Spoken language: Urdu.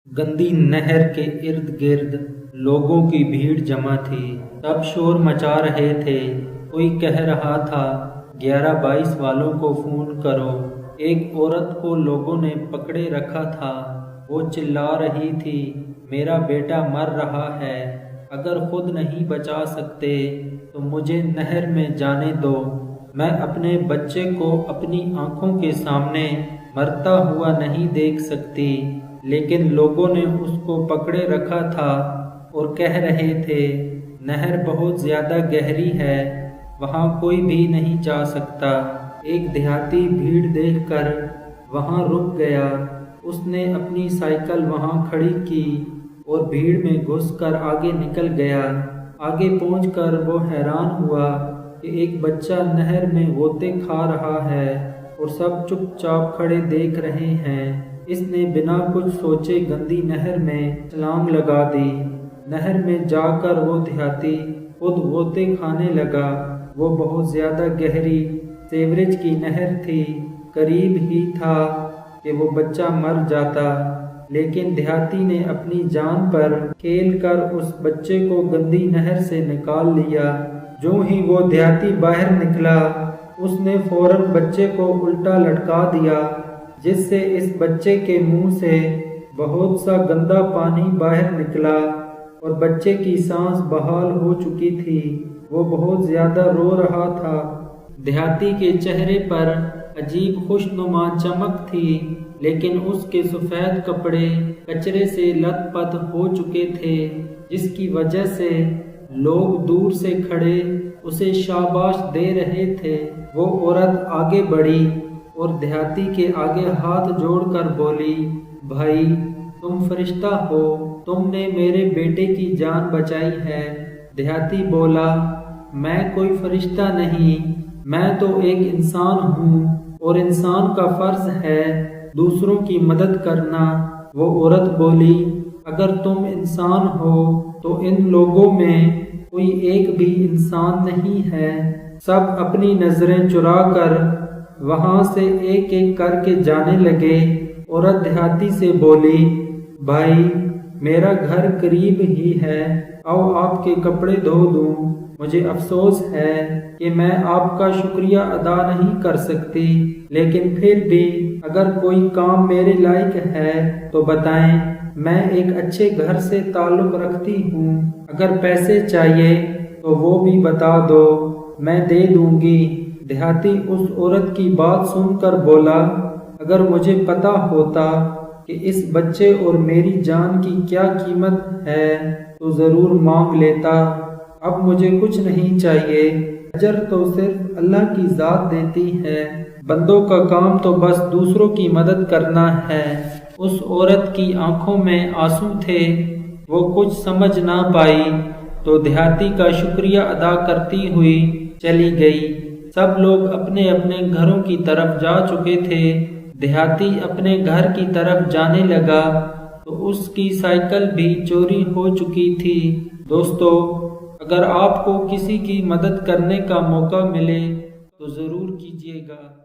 گندی نہر کے ارد گرد لوگوں کی بھیڑ جمع تھی۔ سب شور مچا رہے تھے۔ کوئی کہہ رہا تھا 1122 والوں کو فون کرو۔ ایک عورت کو لوگوں نے پکڑے رکھا تھا۔ وہ چلا رہی تھی میرا بیٹا مر رہا ہے، اگر خود نہیں بچا سکتے تو مجھے نہر میں جانے دو۔ میں اپنے بچے کو اپنی آنکھوں کے سامنے مرتا ہوا نہیں دیکھ سکتی، لیکن لوگوں نے اس کو پکڑے رکھا تھا اور کہہ رہے تھے نہر بہت زیادہ گہری ہے، وہاں کوئی بھی نہیں جا سکتا۔ ایک دیہاتی بھیڑ دیکھ کر وہاں رک گیا۔ اس نے اپنی سائیکل وہاں کھڑی کی اور بھیڑ میں گھس کر آگے نکل گیا۔ آگے پہنچ کر وہ حیران ہوا کہ ایک بچہ نہر میں غوطے کھا رہا ہے اور سب چپ چاپ کھڑے دیکھ رہے ہیں۔ اس نے بنا کچھ سوچے گندی نہر میں چھلانگ لگا دی۔ نہر میں جا کر وہ دیہاتی خود غوطے کھانے لگا۔ وہ بہت زیادہ گہری سیوریج کی نہر تھی۔ قریب ہی تھا کہ وہ بچہ مر جاتا، لیکن دیہاتی نے اپنی جان پر کھیل کر اس بچے کو گندی نہر سے نکال لیا۔ جو ہی وہ دیہاتی باہر نکلا، اس نے فوراً بچے کو الٹا لٹکا دیا، جس سے اس بچے کے منہ سے بہت سا گندا پانی باہر نکلا اور بچے کی سانس بحال ہو چکی تھی۔ وہ بہت زیادہ رو رہا تھا۔ دیہاتی کے چہرے پر عجیب خوشنما چمک تھی، لیکن اس کے سفید کپڑے کچرے سے لت پت ہو چکے تھے، جس کی وجہ سے لوگ دور سے کھڑے اسے شاباش دے رہے تھے۔ وہ عورت آگے بڑھی اور دیہاتی کے آگے ہاتھ جوڑ کر بولی، بھائی تم فرشتہ ہو، تم نے میرے بیٹے کی جان بچائی ہے۔ دیہاتی بولا، میں کوئی فرشتہ نہیں، میں تو ایک انسان ہوں اور انسان کا فرض ہے دوسروں کی مدد کرنا۔ وہ عورت بولی، اگر تم انسان ہو تو ان لوگوں میں کوئی ایک بھی انسان نہیں ہے۔ سب اپنی نظریں چرا کر وہاں سے ایک ایک کر کے جانے لگے۔ عورت دیہاتی سے بولی، بھائی میرا گھر قریب ہی ہے، آؤ آپ کے کپڑے دھو دوں۔ مجھے افسوس ہے کہ میں آپ کا شکریہ ادا نہیں کر سکتی، لیکن پھر بھی اگر کوئی کام میرے لائق ہے تو بتائیں، میں ایک اچھے گھر سے تعلق رکھتی ہوں۔ اگر پیسے چاہیے تو وہ بھی بتا دو، میں دے دوں گی۔ دیہاتی اس عورت کی بات سن کر بولا، اگر مجھے پتا ہوتا کہ اس بچے اور میری جان کی کیا قیمت ہے تو ضرور مانگ لیتا۔ اب مجھے کچھ نہیں چاہیے، اجر تو صرف اللہ کی ذات دیتی ہے، بندوں کا کام تو بس دوسروں کی مدد کرنا ہے۔ اس عورت کی آنکھوں میں آنسو تھے، وہ کچھ سمجھ نہ پائی تو دیہاتی کا شکریہ ادا کرتی ہوئی چلی گئی۔ سب لوگ اپنے اپنے گھروں کی طرف جا چکے تھے۔ دیہاتی اپنے گھر کی طرف جانے لگا تو اس کی سائیکل بھی چوری ہو چکی تھی۔ دوستو، اگر آپ کو کسی کی مدد کرنے کا موقع ملے تو ضرور کیجیے گا۔